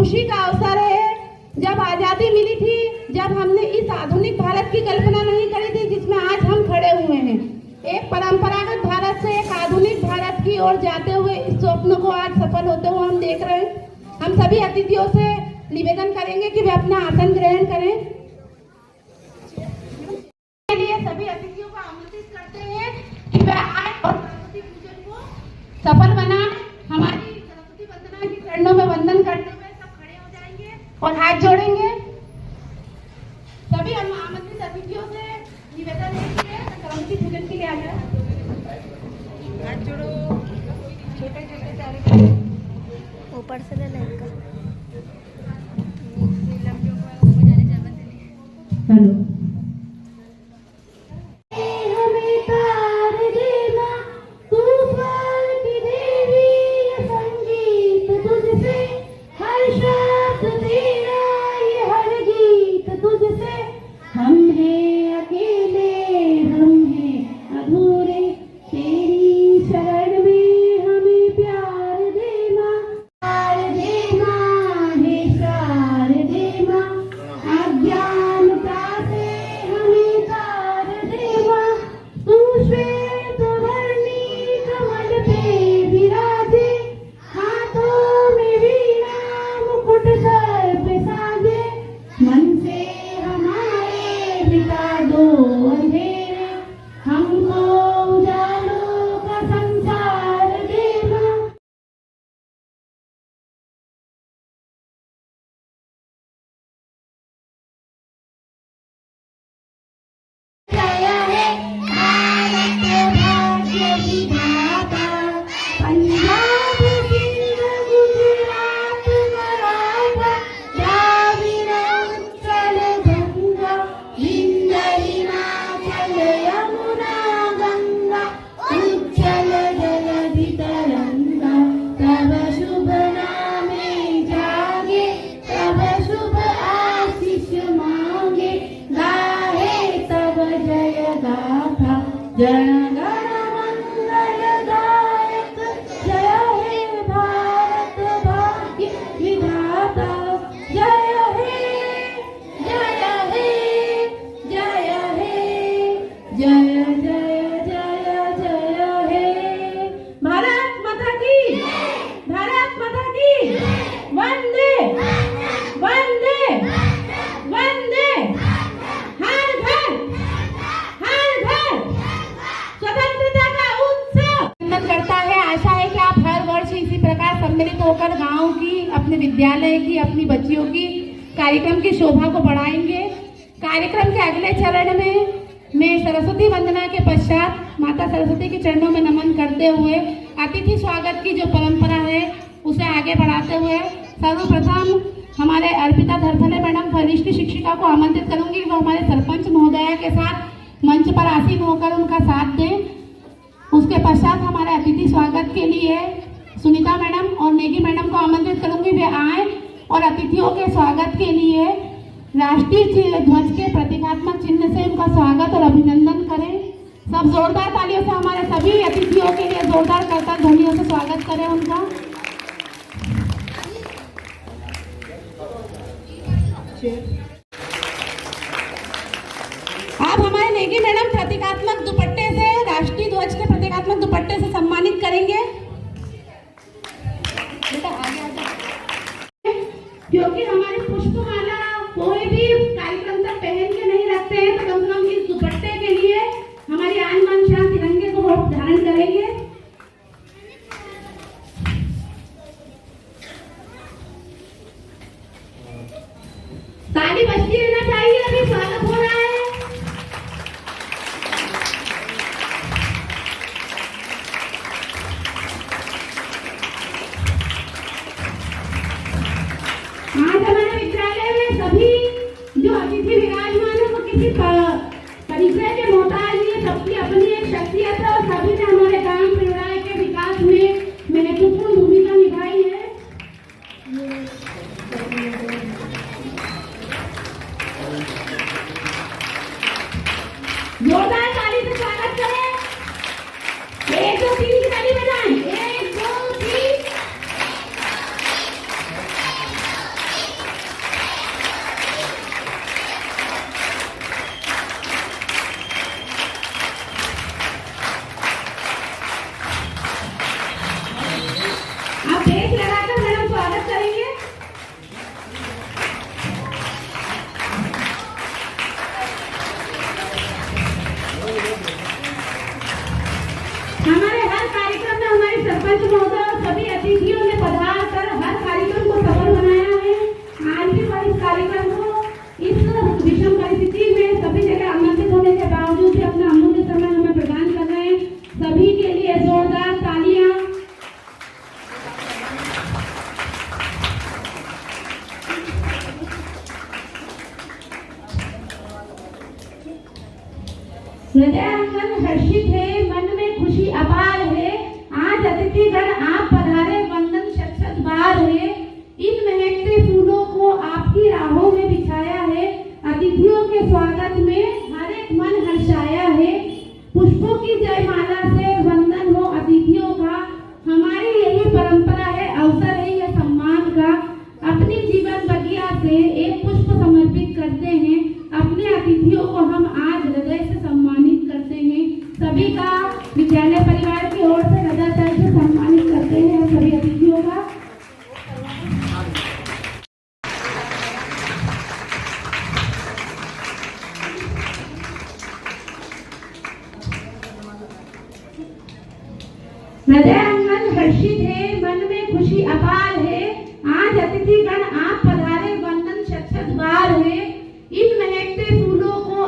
खुशी का अवसर है। जब आज़ादी मिली थी, जब हमने इस आधुनिक भारत की कल्पना नहीं करी थी जिसमें आज हम खड़े हुए हैं, एक परंपरागत भारत से एक आधुनिक भारत की ओर जाते हुए इस स्वप्न को आज सफल होते हुए हम देख रहे हैं। हम सभी अतिथियों से निवेदन करेंगे कि वे अपना आसन ग्रहण करें। के लिए सभी अतिथियों को आमंत्रित करते हैं कि वे आए और सरस्वती पूजन को सफल बनाएं। हमारी सरस्वती वंदना के चरणों में वंदन करते हुए सब खड़े हो जाएंगे और हाथ जोड़ेंगे। सभी हम आमंत्रित अतिथियों से निवेदन है कि सरस्वती पूजन के लिए आ जाए। हाथ जोड़ो, छोटे छोटे सारे ऊपर से ले लेगा। हेलो, सम्मिलित होकर गांव की, अपने विद्यालय की, अपनी बच्चियों की कार्यक्रम की शोभा को बढ़ाएंगे। कार्यक्रम के अगले चरण में मैं सरस्वती वंदना के पश्चात माता सरस्वती के चरणों में नमन करते हुए अतिथि स्वागत की जो परंपरा है उसे आगे बढ़ाते हुए सर्वप्रथम हमारे अर्पिता धरफले मैडम वरिष्ठ शिक्षिका को आमंत्रित करूंगी कि वो हमारे सरपंच महोदया के साथ मंच पर आसीन होकर उनका साथ दें। उसके पश्चात हमारे अतिथि स्वागत के लिए सुनीता मैडम और नेगी मैडम को आमंत्रित करूंगी, वे आए और अतिथियों के स्वागत के लिए राष्ट्रीय ध्वज के प्रतीकात्मक चिन्ह से उनका स्वागत और अभिनंदन करें। सब जोरदार तालियों से हमारे सभी अतिथियों के लिए जोरदार करताल ध्वनियों से स्वागत करें उनका। आप हमारे नेगी मैडम प्रतीकात्मक दुपट्टे से, राष्ट्रीय ध्वज के प्रतीकात्मक दुपट्टे से सम्मानित करेंगे। क्योंकि हमारी पुष्पमाला कोई भी कार्यक्रम तक पहन के नहीं रखते हैं, तो कम से कम इस दुपट्टे के लिए हमारी आन बान शान तिरंगे को धारण करेंगे। ताली बजती रहना चाहिए, अभी स्वागत हो रहा है। आज हमारे विद्यालय में सभी जो अतिथि विराजमान है वो किसी परिचय के मोहताज नहीं है, सबकी अपनी एक शख्सियत है और सभी ने हमारे गांव परिवार के विकास में महत्वपूर्ण भूमिका निभाई है। जोरदार ताली से स्वागत करें। 1 2 3 की ताली बजाएं। 1 2 3। हृदयांगन हर्षित है, मन में खुशी अपार है। आज अतिथिगण आप पधारे, वंदन शत शत बार है। इन महकते फूलों को आपकी राहों में बिछाया है। अतिथियों के स्वागत में हर एक मन हर्षाया है। पुष्पों की जयमाला से वंदन हो अतिथियों का। हमारी यही परंपरा है, अवसर है यह सम्मान का। अपनी जीवन बगिया से एक पुष्प समर्पित करते हैं। अपने अतिथियों को हम आज हृदय से सम्मानित करते हैं। सभी का विद्यालय परिवार की ओर से हृदय से सम्मानित करते हैं सभी अतिथियों का। हृदयांगन हर्षित है, मन में खुशी अपार है। आज अतिथिगण आप पधारे, वंदन शत शत बार है। इन महकते फूलों को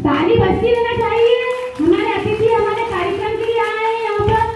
ताली बजती रहना चाहिए। हमारे अतिथि हमारे कार्यक्रम के लिए आए हैं यहाँ पर।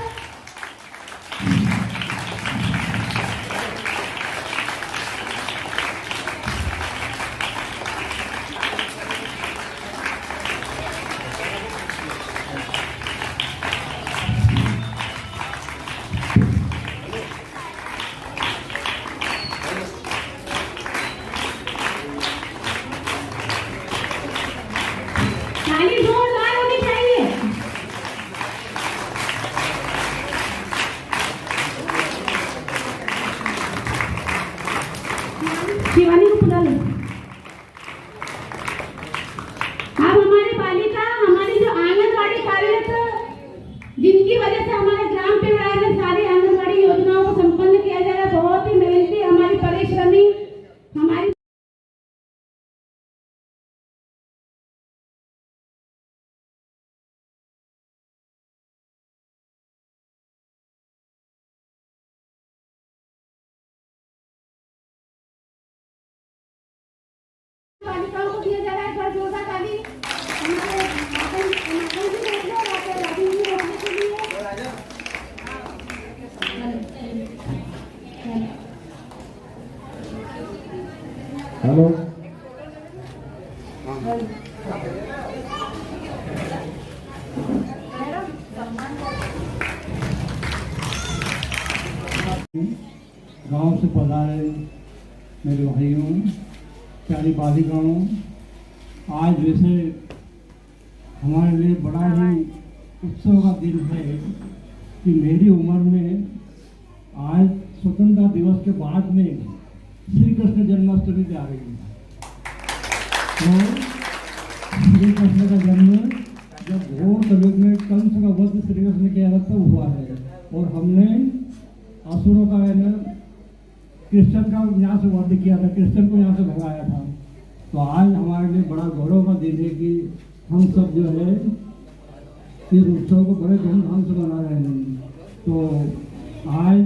ताली जोरदार होनी चाहिए। शिवानी को बुला लो। अब हमारे बालिका, हमारी जो आंगनवाड़ी कार्यरत, जिनकी वजह से हमारे ग्राम परिवार में सारी आंगनवाड़ी योजनाओं को संपन्न किया जा रहा है, बहुत ही मेहनती, हमारी परिश्रमी, हमारी बालिकाओं को दिया जा रहा है। जोरदार ताली हमारे माता जी देख लो, राधी जी होने के लिए। हेलो, गांव से पधारे मेरे भाइयों, प्यारी बालिकाओं, आज वैसे हमारे लिए बड़ा ही उत्सव का दिन है कि मेरी उम्र में आज स्वतंत्रता दिवस के बाद में श्री कृष्ण जन्माष्टमी आ रही है। तो श्री कृष्ण का जन्म जब घोर कलयुग में कंस का वध श्री कृष्ण के हाथ तब हुआ है, और हमने असुरों का है ना कृष्ण का यहाँ से वध किया था, कृष्ण को यहाँ से भगाया था। तो आज हमारे लिए बड़ा गौरव का दिन है कि हम सब जो है इस उत्सव को बड़े धूमधाम से मना रहे हैं। तो आज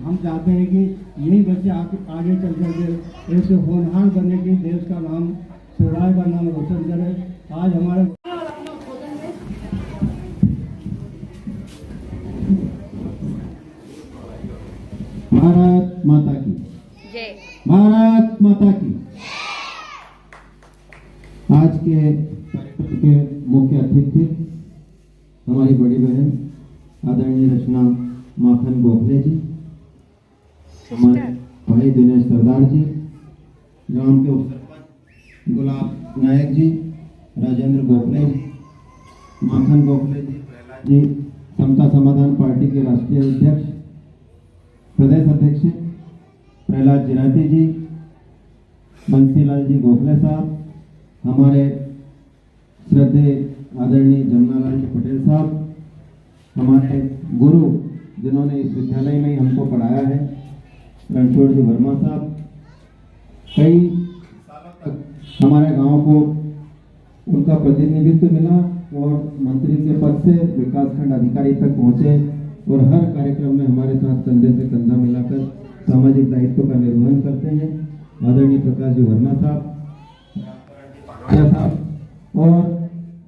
हम चाहते हैं कि यही बच्चे आगे चल करके ऐसे होनहार बने कि देश का नाम, समुदाय का नाम रोशन करे। आज हमारे भारत माता की जय। भारत माता की। आज के कार्यक्रम के मुख्य अतिथि हमारी बड़ी बहन आदरणीय रचना माखन गोखले जी, हमारे भाई दिनेश सरदार जी, ग्राम के उप सरपंच गुलाब नायक जी, राजेंद्र गोखले जी, माखन गोखले जी, प्रहलाद जी, समता समाधान पार्टी के राष्ट्रीय अध्यक्ष, प्रदेश अध्यक्ष प्रहलाद जिराती जी, बंसीलाल जी गोखले साहब, हमारे श्रद्धेय आदरणीय जमुनालाल जी पटेल साहब, हमारे गुरु जिन्होंने इस विद्यालय में ही हमको पढ़ाया है, रणछोड़ जी वर्मा साहब, कई सालों तक हमारे गांव को उनका प्रतिनिधित्व मिला और मंत्री के पद से विकासखंड अधिकारी तक पहुंचे और हर कार्यक्रम में हमारे साथ कंधे से कंधा मिलाकर सामाजिक दायित्व का निर्वहन करते हैं। आदरणीय प्रकाश जी वर्मा साहब और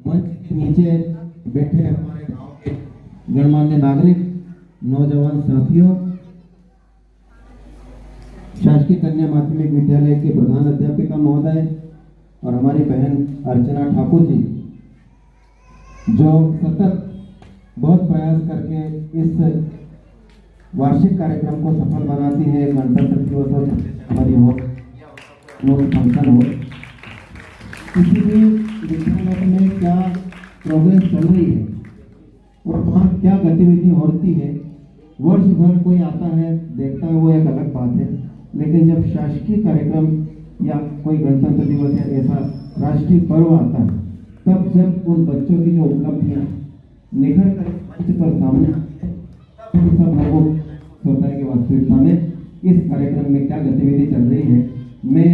मंच के नीचे बैठे हमारे गांव के गणमान्य नागरिक, नौजवान साथियों, शासकीय कन्या माध्यमिक विद्यालय के प्रधान अध्यापिका महोदय और हमारी बहन अर्चना ठाकुर जी, जो सतत बहुत प्रयास करके इस वार्षिक कार्यक्रम को सफल बनाती है। गणतंत्र दिवस हो, हमारी हो, फंक्शन हो, किसी भी विद्यालय में क्या प्रोग्रेस चल रही है और वहाँ क्या गतिविधि होती है, वर्ष भर कोई आता है देखता है, वो एक अलग बात है। लेकिन जब शासकीय कार्यक्रम या कोई गणतंत्र दिवस या ऐसा राष्ट्रीय पर्व आता है, तब जब उन बच्चों की जो उपलब्धियां निखर कर मंच पर सामने आते हैं, तब सब लोगों को होता है कि वास्तविकता में इस कार्यक्रम में क्या गतिविधि चल रही है। मैं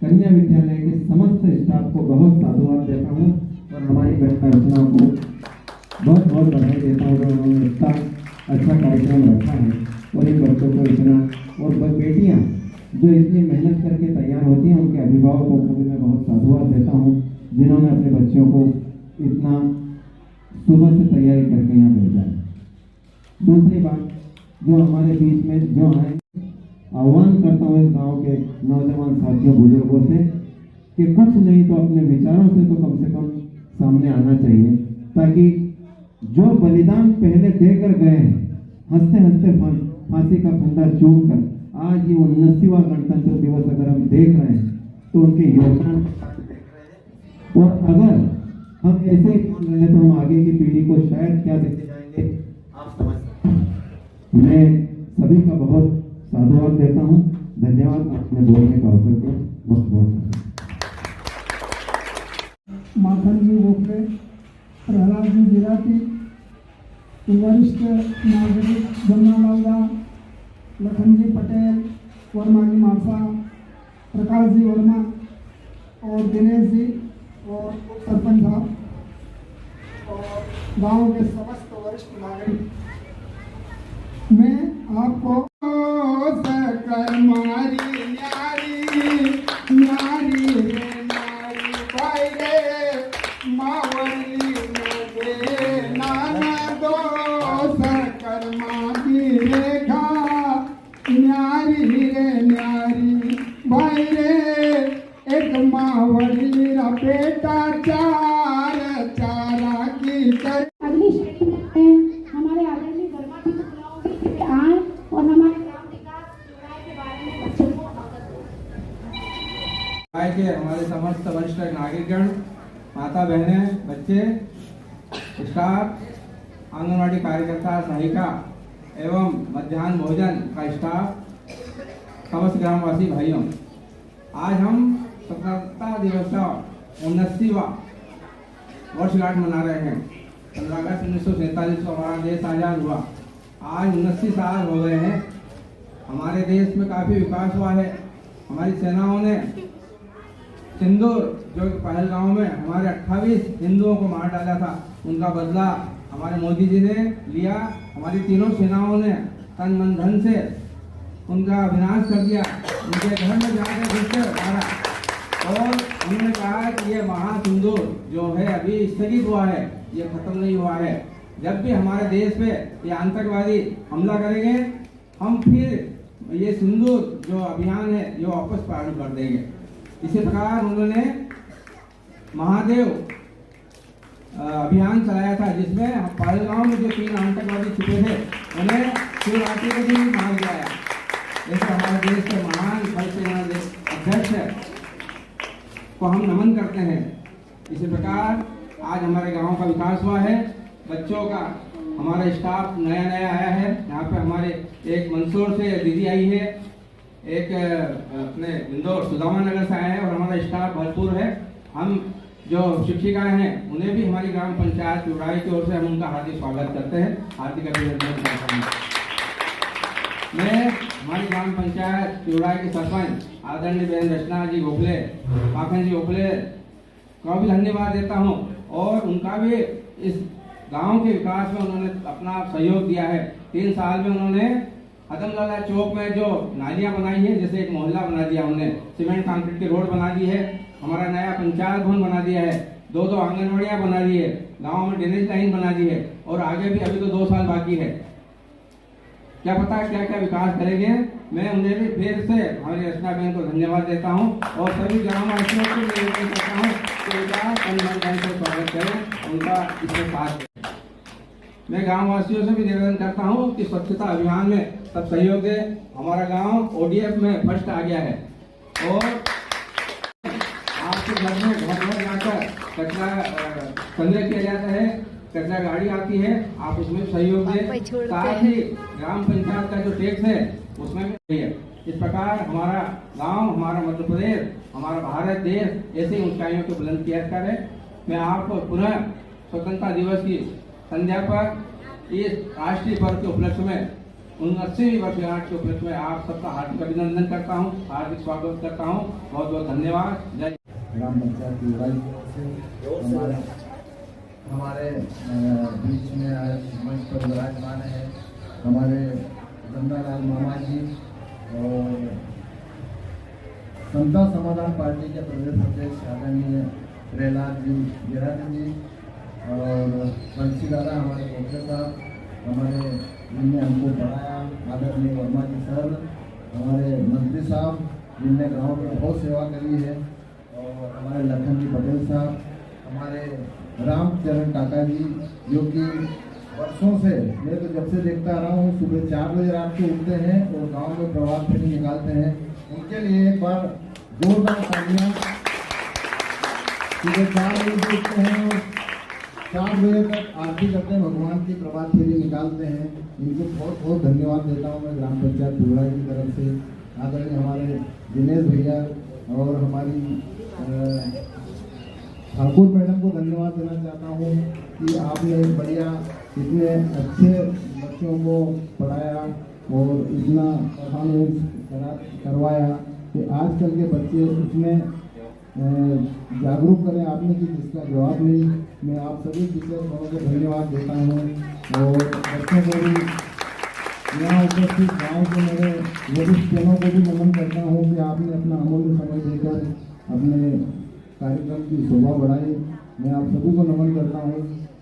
कन्या विद्यालय के समस्त स्टाफ को बहुत साधुवाद देता हूँ और हमारी बहन अर्चना को बहुत बहुत बधाई देता हूँ। उन्होंने इतना अच्छा कार्यक्रम रखा है और इन बच्चों को इतना, और बेटियाँ जो इतनी मेहनत करके तैयार होती हैं, उनके अभिभावकों को भी मैं बहुत साधुवाद देता हूँ, जिन्होंने अपने बच्चों को इतना सुबह से तैयारी करके यहाँ भेजा है। दूसरी बात, जो हमारे बीच में जो है, आह्वान करता हूँ इस गांव के नौजवान साथियों बुजुर्गों से कि कुछ नहीं तो अपने विचारों से तो कम से कम सामने आना चाहिए, ताकि जो बलिदान पहले देकर गए हैं, हंसते हंसते फांसी का फंदा चूम कर आज ये 19वां गणतंत्र दिवस अगर हम देख रहे हैं तो उनके योगदान, और अगर हम ऐसे ही मान रहे तो हम आगे की पीढ़ी को शायद क्या देते जाएंगे, आप समझ सकते हैं। मैं सभी का बहुत साधुवाद देता हूँ। धन्यवाद आपने बोलने का अवसर दिया, बहुत बहुत। माखन जी गोखले, प्रहलाद जी गिराती, वरिष्ठ नागरिक जमुना लालदा, लखन जी पटेल, वर्मा जी मासा, प्रकाश जी वर्मा और दिनेश जी और सरपंच साहब और गांव के समस्त वरिष्ठ नागरिक, मैं आपको मारी न्यारी न्यारी रे न्यारी भाई रे मावली में दे नाना दो सरकर मारी रेखा न्यारी रे न्यारी भाई रे एक मावली रा बेटा चार चारा की कर। अगली श्रेणी में हमारे आदरणीय वर्मा जी को बुलाऊंगी कि आए और हमारे ग्राम विकास योजना के बारे में बच्चों को अवगत के हमारे समस्त वरिष्ठ नागरिकगण, माता बहनें, बच्चे, स्टाफ, आंगनवाड़ी कार्यकर्ता, सहायिका एवं मध्याह्न भोजन का स्टाफ, समस्त ग्रामवासी भाइयों, आज हम स्वतंत्रता दिवस का 19वां वर्षगांठ मना रहे हैं। 15 अगस्त 1947 को हमारा देश आजाद हुआ। आज 79 साल हो गए हैं। हमारे देश में काफ़ी विकास हुआ है। हमारी सेनाओं ने सिंदूर, जो पहलगांव में हमारे 28 हिंदुओं को मार डाला था, उनका बदला हमारे मोदी जी ने लिया। हमारी तीनों सेनाओं ने तन मन धन से उनका विनाश कर दिया, उनके घर में जाकर फिर से मारा और उन्होंने कहा कि ये महासिंदूर जो है अभी स्थगित हुआ है, ये खत्म नहीं हुआ है। जब भी हमारे देश पे ये आतंकवादी हमला करेंगे, हम फिर ये सिंदूर जो अभियान है ये वापस प्रारंभ कर देंगे। इसी प्रकार उन्होंने महादेव अभियान चलाया था, जिसमें पहलगांव में जो 3 आतंकवादी छुपे थे उन्हें शिवरात्रि के दिन मार गिराया। जैसे हमारे देश के महान थल सेना अध्यक्ष को हम नमन करते हैं। इसी प्रकार आज हमारे गांव का विकास हुआ है। बच्चों का हमारा स्टाफ नया आया है। यहाँ पे हमारे एक मंदसौर से दीदी आई है, एक अपने इंदौर सुदामा नगर से आया है और हमारा स्टाफ भरपूर है। हम जो शिक्षिकाएं हैं उन्हें भी हमारी ग्राम पंचायत चुड़ाई की ओर से हम उनका हार्दिक स्वागत करते हैं, हार्दिक अभिनंदन करते हैं। मैं हमारी ग्राम पंचायत चुड़ाई के सरपंच आदरणीय बहन रचना जी गोखले, माखन जी गोखले का भी धन्यवाद देता हूँ और उनका भी इस गांव के विकास में उन्होंने अपना सहयोग दिया है। 3 साल में उन्होंने हदमलाला चौक में जो नालियां बनाई है, जैसे एक मोहल्ला बना दिया, उन्होंने सीमेंट कंक्रीट की रोड बना दी है, हमारा नया पंचायत भवन बना दिया है, 2 आंगनवाड़ियां बना दी है, गांव में ड्रेनेज लाइन बना दी है और आगे भी अभी तो 2 साल बाकी है। क्या पता क्या क्या विकास करेंगे। मैं उन्हें भी फिर से हमारी रचना बहन को धन्यवाद देता हूँ और सभी ग्रामवासियों को निवेदन करता हूँ कि उनका तन से स्वागत करें, उनका इसमें साथ दें। मैं गांववासियों से भी निवेदन करता हूँ कि स्वच्छता अभियान में सब सहयोग दें। हमारा गांव ODF में फर्स्ट आ गया है और आपके घर में घर जाकर कचरा संग्रह किया जाता है, कचरा गाड़ी आती है, आप उसमें सहयोग दें। साथ ही ग्राम पंचायत का जो टैक्स है उसमें भी है। इस प्रकार हमारा गांव, हमारा मध्य प्रदेश, हमारा भारत देश ऐसे ऊंचाइयों को बुलंद किया करे। मैं आपको पुनः स्वतंत्रता दिवस की संध्या पर इस राष्ट्रीय पर्व के उपलक्ष्य में 79वीं वर्षगांठ के उपलक्ष्य में आप सबका हार्दिक अभिनंदन करता हूँ, हार्दिक स्वागत करता हूँ। बहुत बहुत धन्यवाद। जय ग्राम पंचायत की से हमारे बीच में आज मंच पर विराजमान है हमारे गंगालाल मामा जी और समता समाधान पार्टी के प्रदेश अध्यक्ष आदरणीय प्रहलाद जी गिरानी जी और बंसी दादा हमारे गोखले साहब, हमारे जिनने हमको पढ़ाया आदरणीय वर्मा जी सर, हमारे मंत्री साहब जिनने गांव में बहुत सेवा करी है, और हमारे लखन जी पटेल साहब, हमारे रामचरण काका जी जो कि वर्षों से, मैं तो जब से देखता रहा हूँ सुबह 4 बजे रात को उठते हैं और गांव में प्रभात फेरी निकालते हैं। उनके लिए एक बार जोरदार तालियां। सुबह 4 बजे उठते हैं और 7 बजे तक आरती करते हैं, भगवान की प्रभात फेरी निकालते हैं। इनको बहुत बहुत धन्यवाद देता हूँ मैं ग्राम पंचायत भुगड़ा की तरफ से। आदरणीय हमारे दिनेश भैया और हमारी ठाकुर मैडम को धन्यवाद देना चाहता हूँ कि आपने बढ़िया इतने अच्छे बच्चों को पढ़ाया और इतना परफॉर्मेंस करवाया कि आजकल के बच्चे इतने जागरूक करें आपने कि जिसका जवाब नहीं। मैं आप सभी टीचर्स को धन्यवाद देता हूँ और बच्चों को भी यहाँ उपस्थित गाँव के मेरे वरिष्ठजनों को भी नमन करता हूँ कि आपने अपना अमूल्य समय देकर अपने कार्यक्रम की शोभा बढ़ाई। मैं आप सभी को नमन करता हूँ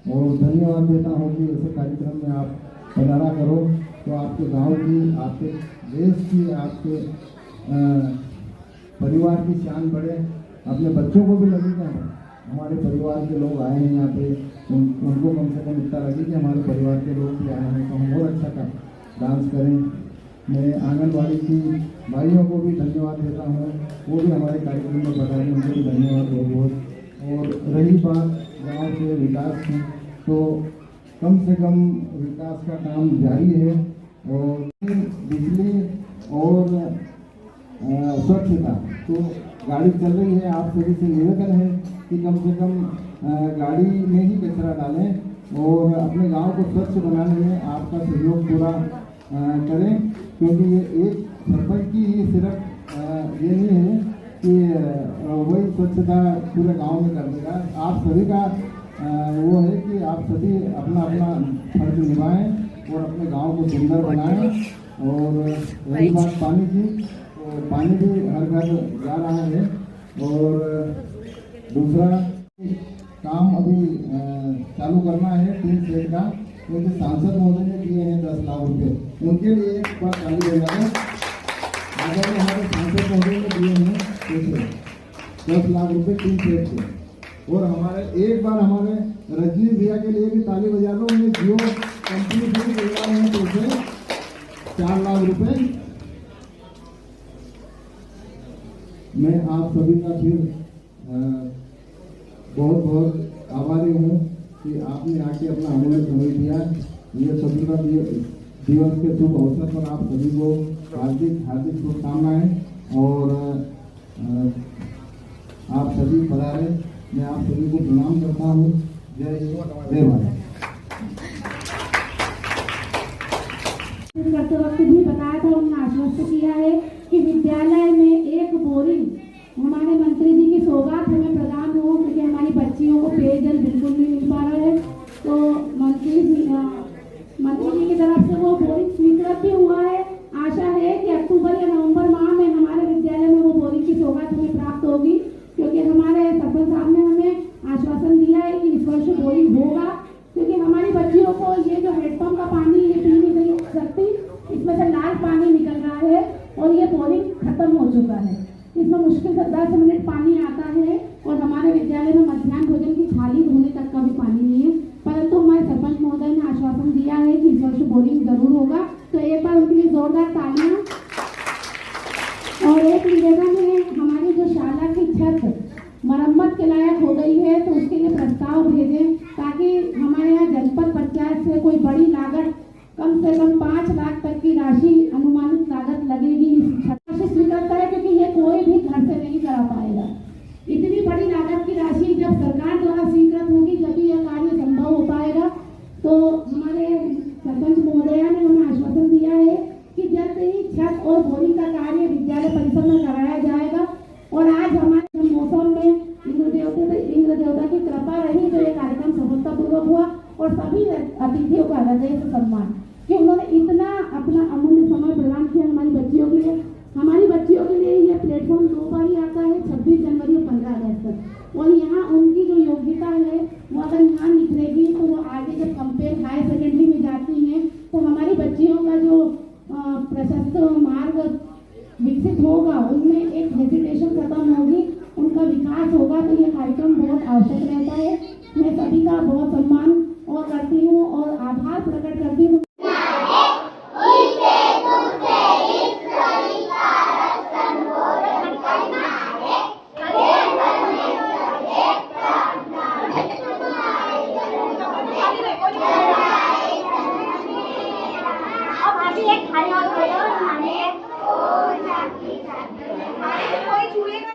और धन्यवाद देता हूँ कि ऐसे कार्यक्रम में आप पधारा करो तो आपके गांव की, आपके देश की, आपके परिवार की शान बढ़े। अपने बच्चों को भी लगेगा हमारे परिवार के लोग आए हैं यहाँ पे, उनको कम से कम इतना लगे कि हमारे परिवार के लोग भी आए हैं तो हम और अच्छा डांस करें। मैं आंगनबाड़ी की भाइयों को भी धन्यवाद देता हूँ, वो भी हमारे कार्यक्रम में बताएंगे, उनको भी धन्यवाद बहुत बहुत। और रही बात गांव के विकास की, तो कम से कम विकास का काम जारी है और बिजली और स्वच्छता तो गाड़ी चल रही है। आप सभी से निवेदन है कि कम से कम गाड़ी में ही कचरा डालें और अपने गांव को स्वच्छ बनाने में आपका सहयोग पूरा करें, क्योंकि ये एक सरपंच की ही सिर्फ ये नहीं है कि वही स्वच्छता पूरे गांव में कर देगा। आप सभी का वो है कि आप सभी अपना अपना फर्ज निभाएं और अपने गांव को सुंदर बनाएं। और रही बात पानी की, तो पानी भी हर घर जा रहा है। और दूसरा काम अभी चालू करना है 3 सेट का, क्योंकि सांसद महोदय ने दिए हैं 10 लाख रुपए, उनके लिए एक बार ताली बजा दें। अगर हमारे सांसद महोदय ने दिए हैं 10 लाख रुपए 3 सेट के। और हमारे एक बार हमारे रजनीश भैया के लिए भी ताली बजा दो, उन्हें जियो कंपनी से मिल रहा है तो उसे 4 लाख रुपए। मैं आप सभी का फिर बहुत बहुत आभारी हूँ कि आपने आके अपना अमूल्य समय दिया। ये स्वतंत्रता दिवस के शुभ अवसर पर आप सभी को हार्दिक हार्दिक शुभकामनाएं और आप सभी पधारे। मैं आप सभी को प्रणाम करता हूँ। जय भारत। करते वक्त भी बताया था, उन्होंने आश्वस्त किया है कि विद्यालय में एक बोरिंग हमारे मंत्री जी की सौगात हमें प्रदान हो, क्योंकि हमारी बच्चियों को पेयजल बिल्कुल नहीं मिल पा रहा है। तो मंत्री जी की तरफ से वो बोरिंग स्वीकृत भी हुआ है। आशा है कि अक्टूबर या नवंबर माह में हमारे विद्यालय में वो बोरिंग की सौगात हमें प्राप्त होगी, क्योंकि हमारे सरपंच साहब ने हमें आश्वासन दिया है कि इस वर्ष बोरिंग होगा। क्योंकि हमारी बच्चियों को ये जो हेडपंप का पानी ये पी नहीं सकती, इसमें से लाल पानी निकल रहा है। और ये बोरिंग खत्म हो चुका है। इसमें मुश्किल से 10 मिनट पानी आता है और हमारे विद्यालय में मध्याह्न भोजन की थाली धोने तक का भी पानी नहीं है। परंतु हमारे सरपंच महोदय ने आश्वासन दिया है कि इस वर्ष बोरिंग जरूर होगा, तो एक बार उनके लिए जोरदार तालियां। और एक निवेदन है, हमारी जो शाला की छत मरम्मत के लायक हो गई है तो उसके लिए प्रस्ताव भेजें, ताकि हमारे यहाँ जनपद पंचायत से कोई बड़ी लागत कम से कम 5 लाख तक की राशि अनुमानित लागत लगेगी इस छत से स्वीकारता है, क्योंकि ये कोई भी घर से नहीं करा पाएगा। इतनी बड़ी लागत की राशि जब सरकार द्वारा स्वीकृत होगी तभी यह कार्य संभव हो पाएगा। तो हमारे सरपंच महोदया ने हमें आश्वासन दिया है कि जल्द ही छत और बोरिंग का कार्य विद्यालय परिसर में कराया जाएगा। और आज हमारे मौसम में इंद्र देवता की कृपा रही जो ये कार्यक्रम सफलतापूर्वक हुआ, और सभी अतिथियों का हृदय से सम्मान कि उन्होंने इतना अपना अमूल्य समय प्रदान किया हमारी बच्चियों के लिए। हमारी बच्चियों के लिए यह प्लेटफॉर्म 2 बार ही आता है, 26 जनवरी और 15 अगस्त। और यहाँ उनकी जो योग्यता है वो अगर यहाँ निखरेगी तो वो आगे जब कंपेयर हायर सेकेंडरी में जाती हैं तो हमारी बच्चियों का जो प्रशस्त मार्ग विकसित होगा, उनमें एक हेजिटेशन खत्म होगी, उनका विकास होगा। तो ये कार्यक्रम बहुत आवश्यक रहता है। मैं सभी का बहुत सम्मान और करती हूँ और आभार प्रकट करती हूँ।